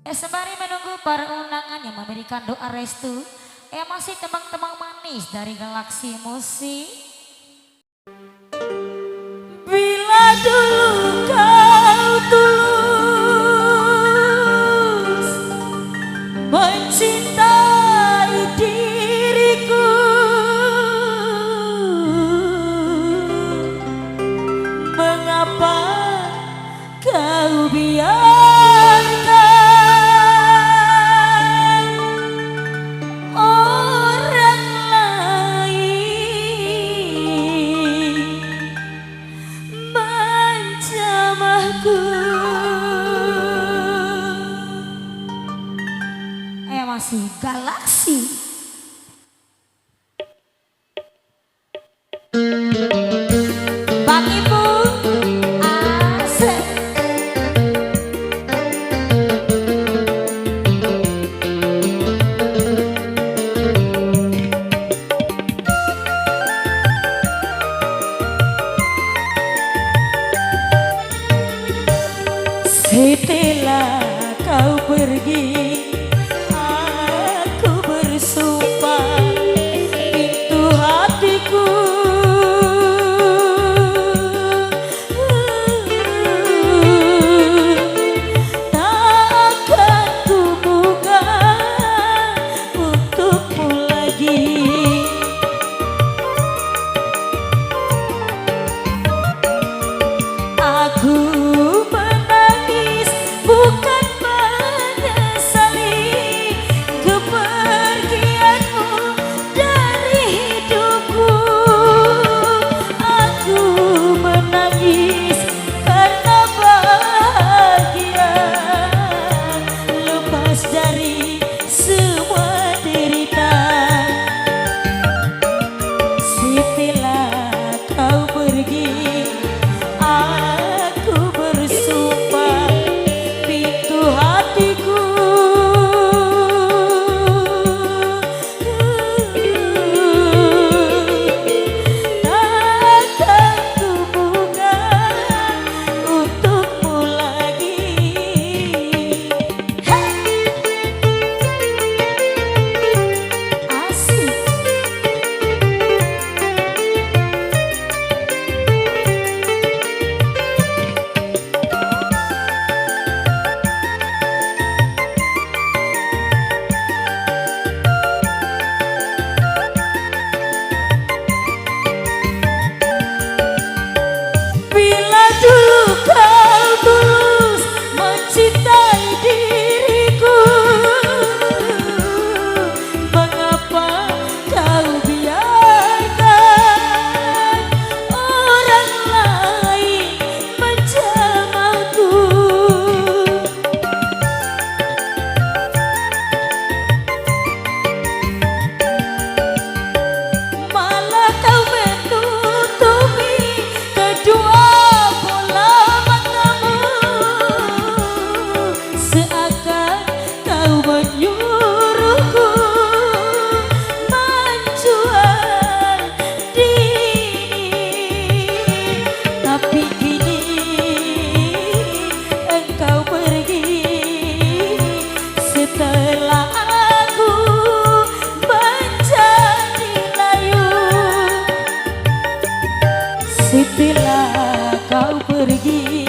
Sembari menunggu para undangan yang memberikan doa restu, masih tembang-tembang manis dari Galaksi Musik. Bila dulu kau tulus mencintai diriku, mengapa kau biarkan orang lain menjamahku? Masih Galaksi. Bang Ibu asik. Setelah kau pergi, aku bersumpah pintu hatiku tak akan kubuka untukmu lagi. Aku menangis bukan menyesali kepergianmu dari hidupku. Aku menangis karena bahagia lepas dari semua derita. Setelah kau pergi, aku bersumpah pintu hatiku tak akan kubuka untukmu lagi. Hey! Asik. Bila dulu kau tulus mencintai diriku, mengapa kau biarkan orang lain menjamahku? Malah kau menutupi kedua bola matamu, seakan kau menyuruhku menjual diri. Tapi kini engkau pergi setelah aku menjadi layu. Setelah kau pergi,